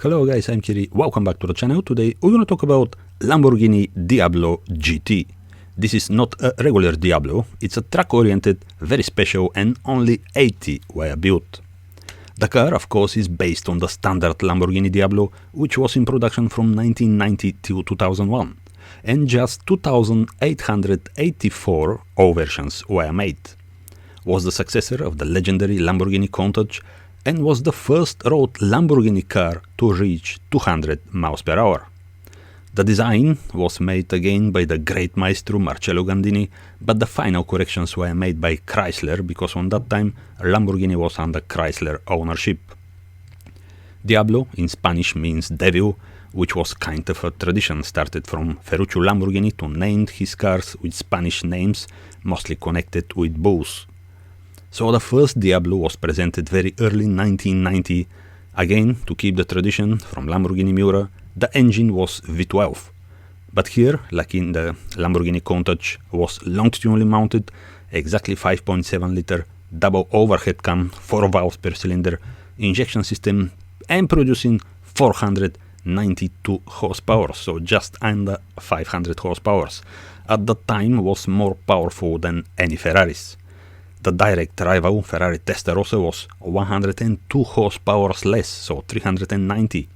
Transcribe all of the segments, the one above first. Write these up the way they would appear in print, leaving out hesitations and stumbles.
Hello guys, I'm Kiri, welcome back to the channel. Today we're going to talk about Lamborghini Diablo GT. This is not a regular Diablo, it's a track-oriented, very special and only 80 were built. The car of course is based on the standard Lamborghini Diablo, which was in production from 1990 till 2001, and just 2,884 all versions were made. Was the successor of the legendary Lamborghini Countach and was the first road Lamborghini car to reach 200 miles per hour. The design was made again by the great maestro Marcello Gandini, but the final corrections were made by Chrysler because on that time Lamborghini was under Chrysler ownership. Diablo in Spanish means devil, which was kind of a tradition started from Ferruccio Lamborghini to name his cars with Spanish names, mostly connected with bulls. So the first Diablo was presented very early 1990. Again, to keep the tradition from Lamborghini Miura, the engine was V12. But here, like in the Lamborghini Countach, was longitudinally mounted, exactly 5.7 liter, double overhead cam, 4 valves per cylinder, injection system, and producing 492 horsepower, so just under 500 horsepower. At that time was more powerful than any Ferraris. The direct rival Ferrari Testarossa was 102 horsepower less, so 390.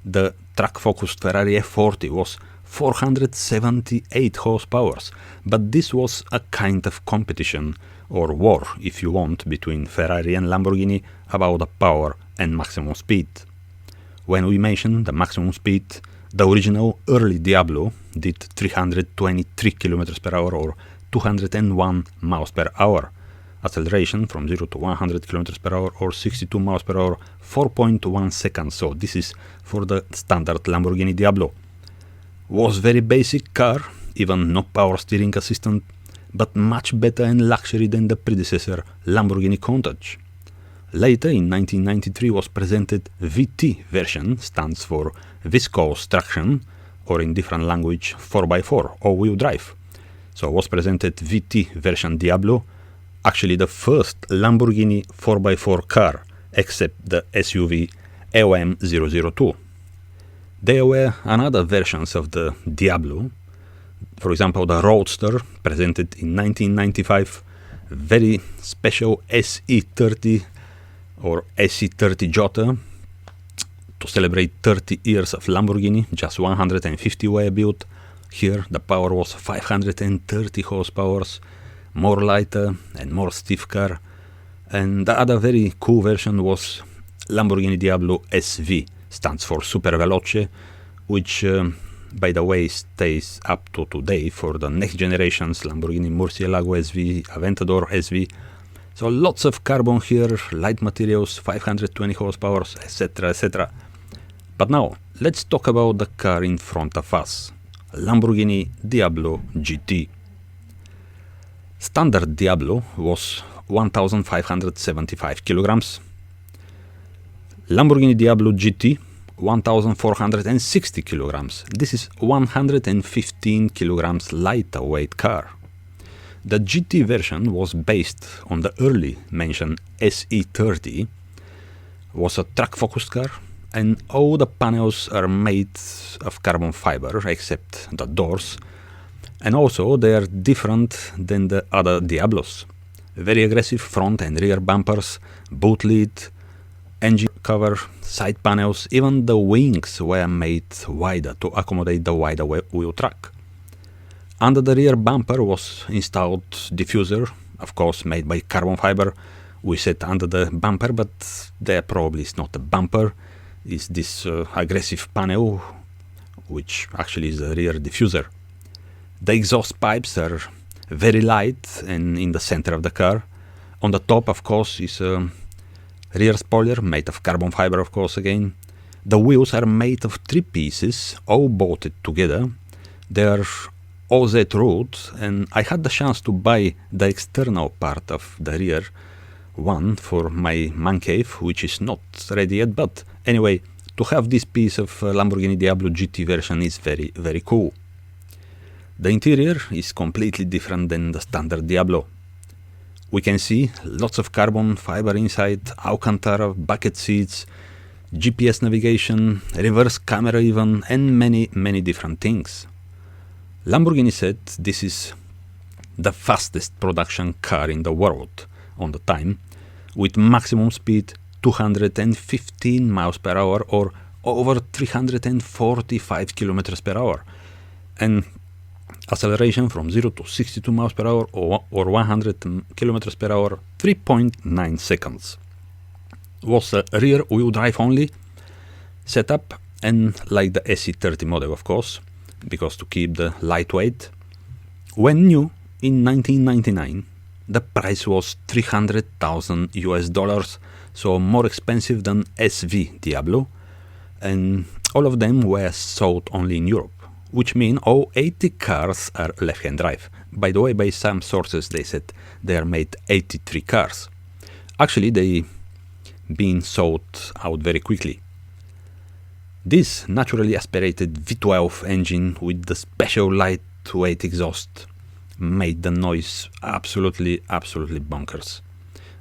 The track-focused Ferrari F40 was 478 horsepower, but this was a kind of competition, or war if you want, between Ferrari and Lamborghini about the power and maximum speed. When we mention the maximum speed, the original early Diablo did 323 km per hour or 201 miles per hour. Acceleration from 0 to 100 km per hour or 62 miles per hour, 4.1 seconds, so this is for the standard Lamborghini Diablo. Was very basic car, even no power steering assistant, but much better and luxury than the predecessor Lamborghini Countach. Later in 1993 was presented VT version, stands for viscose traction, or in different language 4x4, all-wheel drive. So was presented VT version Diablo, actually the first Lamborghini 4x4 car, except the SUV EOM002. There were another versions of the Diablo, for example the Roadster, presented in 1995, very special SE30 or SE30 Jota, to celebrate 30 years of Lamborghini, just 150 were built. Here the power was 530 horsepower, more lighter and more stiff car. And the other very cool version was Lamborghini Diablo SV, stands for Super Veloce, which by the way stays up to today for the next generations, Lamborghini Murcielago SV, Aventador SV. So lots of carbon here, light materials, 520 horsepower, etc, etc. But now let's talk about the car in front of us, Lamborghini Diablo GT. Standard Diablo was 1,575 kilograms. Lamborghini Diablo GT 1,460 kilograms. This is 115 kilograms lighter weight car. The GT version was based on the early mentioned SE30, was a track-focused car, and all the panels are made of carbon fiber except the doors. And also they are different than the other Diablos. Very aggressive front and rear bumpers, boot lid, engine cover, side panels, even the wings were made wider to accommodate the wider wheel track. Under the rear bumper was installed diffuser, of course made by carbon fiber. We said under the bumper, but there probably is not a bumper, is this aggressive panel, which actually is the rear diffuser. The exhaust pipes are very light and in the center of the car. On the top, of course, is a rear spoiler made of carbon fiber, of course, again. The wheels are made of 3 pieces, all bolted together. They are OZ ruled, and I had the chance to buy the external part of the rear one for my man cave, which is not ready yet, but anyway, to have this piece of Lamborghini Diablo GT version is very, very cool. The interior is completely different than the standard Diablo. We can see lots of carbon fiber inside, Alcantara, bucket seats, GPS navigation, reverse camera even, and many different things. Lamborghini said this is the fastest production car in the world on the time, with maximum speed 215 miles per hour or over 345 kilometers per hour, and acceleration from 0 to 62 miles per hour or 100 kilometers per hour, 3.9 seconds. Was a rear-wheel drive only setup, and like the SE30 model, of course, because to keep the lightweight. When new in 1999, the price was $300,000, so more expensive than SV Diablo, and all of them were sold only in Europe, which means all 80 cars are left-hand drive. By the way, by some sources they said they are made 83 cars. Actually, they been sold out very quickly. This naturally aspirated V12 engine with the special lightweight exhaust made the noise absolutely bonkers.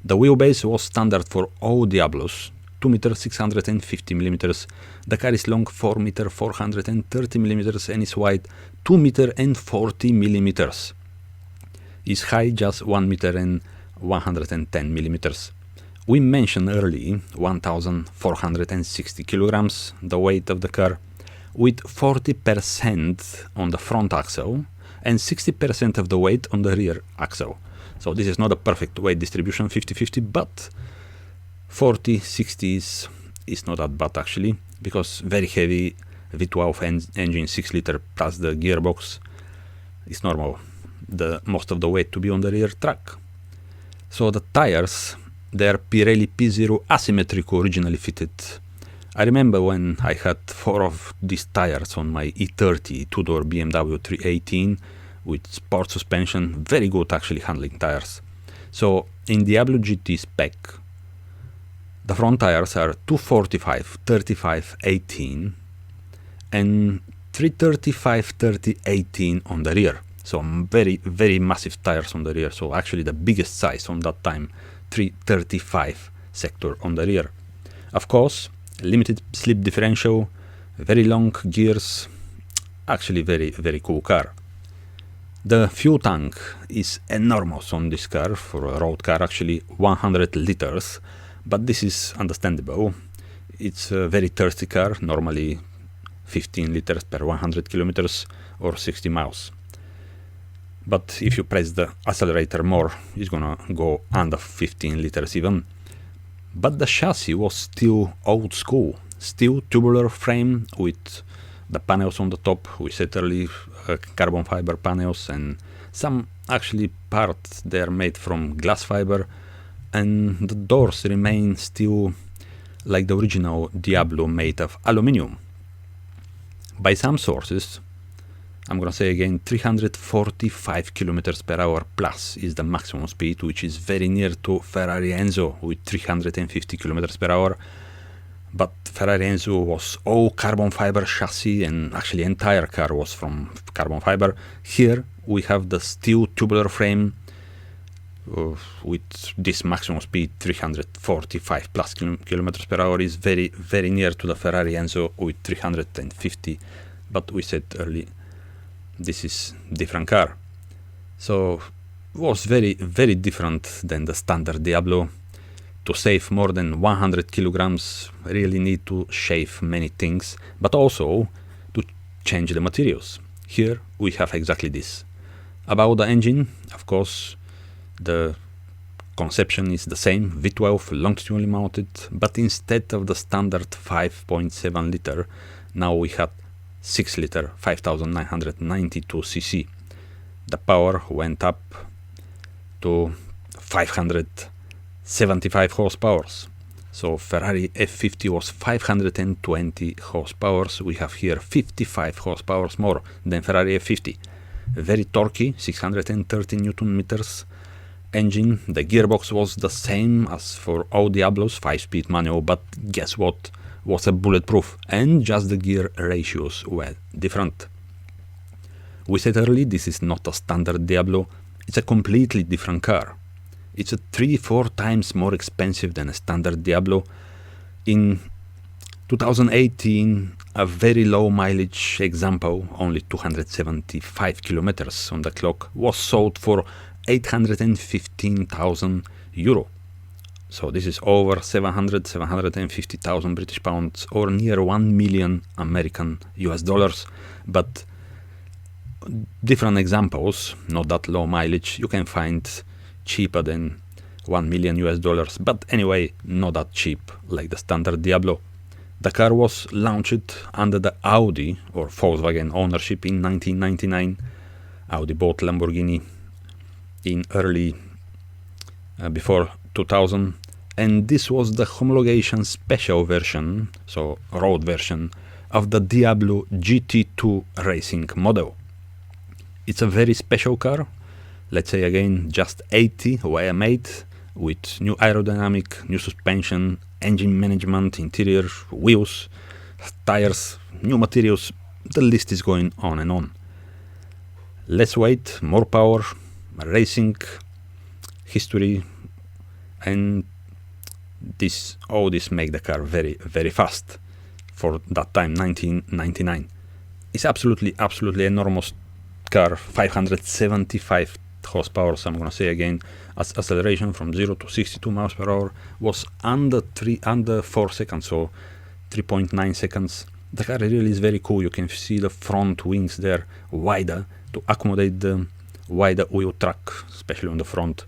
The wheelbase was standard for all Diablos, 2 meter 650 millimeters. The car is long 4 meter 430 millimeters and is wide 2 meter and 40 millimeters. Is high just 1 meter and 110 millimeters. We mentioned early 1,460 kilograms, the weight of the car, with 40% on the front axle and 60% of the weight on the rear axle. So this is not a perfect weight distribution, 50-50, but 40-60 is not that bad actually, because very heavy V12 engine, 6 liter plus the gearbox is normal. The most of the weight to be on the rear track. So the tires, they're Pirelli P0 asymmetric originally fitted. I remember when I had 4 of these tires on my E30 two-door BMW 318 with sport suspension, very good actually handling tires. So in Diablo GT spec, the front tires are 245, 35, 18 and 335, 30, 18 on the rear. So very massive tires on the rear. So actually the biggest size on that time, 335 sector on the rear. Of course, limited slip differential, very long gears, actually very cool car. The fuel tank is enormous on this car, for a road car, actually 100 liters, but this is understandable. It's a very thirsty car, normally 15 liters per 100 kilometers or 60 miles. But if you press the accelerator more, it's gonna go under 15 liters even. But the chassis was still old school, still tubular frame with the panels on the top. We said earlier carbon fiber panels, and some actually parts they are made from glass fiber, and the doors remain still like the original Diablo made of aluminium. By some sources, I'm gonna say again, 345 kilometers per hour plus is the maximum speed, which is very near to Ferrari Enzo with 350 kilometers per hour. But Ferrari Enzo was all carbon fiber chassis, and actually entire car was from carbon fiber. Here we have the steel tubular frame with this maximum speed, 345 plus kilometers per hour, is very near to the Ferrari Enzo with 350. But we said early, this is different car. So it was very different than the standard Diablo. To save more than 100 kilograms, really need to shave many things, but also to change the materials. Here we have exactly this. About the engine, of course, the conception is the same, V12 longitudinally mounted, but instead of the standard 5.7 liter, now we have 6 liter, 5,992 cc. The power went up to 575 horsepower. So Ferrari F50 was 520 horsepower. We have here 55 horsepower more than Ferrari F50. Very torquey, 630 Newton meters engine. The gearbox was the same as for all Diablos, 5-speed manual, but guess what? Was a bulletproof, and just the gear ratios were different. We said earlier, this is not a standard Diablo, it's a completely different car. It's a 3-4 times more expensive than a standard Diablo. In 2018, a very low mileage example, only 275 kilometers on the clock, was sold for 815,000 euro. So this is over 750,000 British pounds, or near 1 million American US dollars. But different examples, not that low mileage, you can find cheaper than 1 million US dollars, but anyway, not that cheap like the standard Diablo. The car was launched under the Audi or Volkswagen ownership in 1999. Audi bought Lamborghini in early before 2000, and this was the homologation special version, so road version, of the Diablo GT2 racing model. It's a very special car, let's say again, just 80 were made, with new aerodynamic, new suspension, engine management, interior, wheels, tires, new materials, the list is going on and on. Less weight, more power, racing history, and all this make the car very, very fast for that time, 1999. It's absolutely enormous car, 575 horsepower. So I'm gonna say again, as acceleration from 0 to 62 miles per hour was under 4 seconds, so 3.9 seconds. The car really is very cool. You can see the front wings there wider to accommodate the wider wheel track, especially on the front.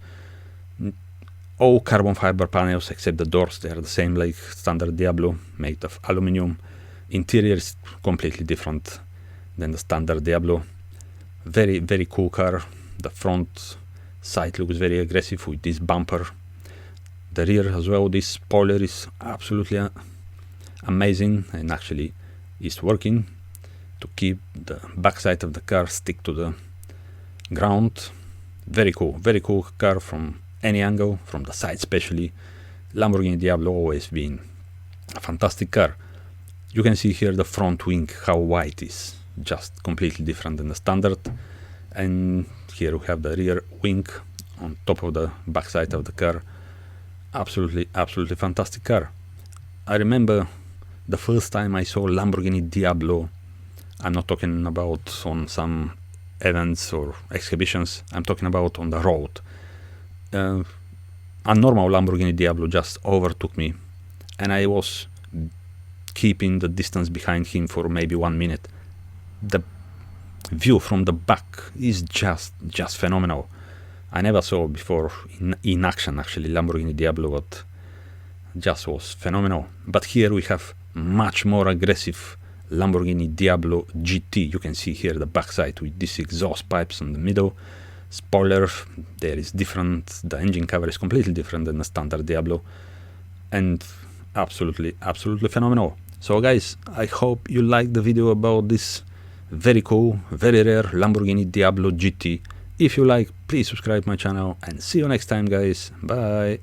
All carbon fiber panels except the doors, they are the same like standard Diablo, made of aluminum. Interior is completely different than the standard Diablo. Very, very cool car. The front side looks very aggressive with this bumper. The rear as well, this spoiler is absolutely amazing, and actually is working to keep the backside of the car stick to the ground. Very cool car from any angle, from the side especially. Lamborghini Diablo always been a fantastic car. You can see here the front wing, how wide it is, just completely different than the standard. And here we have the rear wing on top of the backside of the car. Absolutely fantastic car. I remember the first time I saw Lamborghini Diablo. I'm not talking about on some events or exhibitions, I'm talking about on the road. A normal Lamborghini Diablo just overtook me, and I was keeping the distance behind him for maybe 1 minute. The view from the back is just phenomenal. I never saw before in action actually Lamborghini Diablo, but just was phenomenal. But here we have much more aggressive Lamborghini Diablo GT. You can see here the backside with these exhaust pipes in the middle. Spoiler there is different, the engine cover is completely different than the standard Diablo, and absolutely phenomenal. So guys, I hope you liked the video about this very cool, very rare Lamborghini Diablo GT. If you like, please subscribe my channel, and see you next time guys. Bye.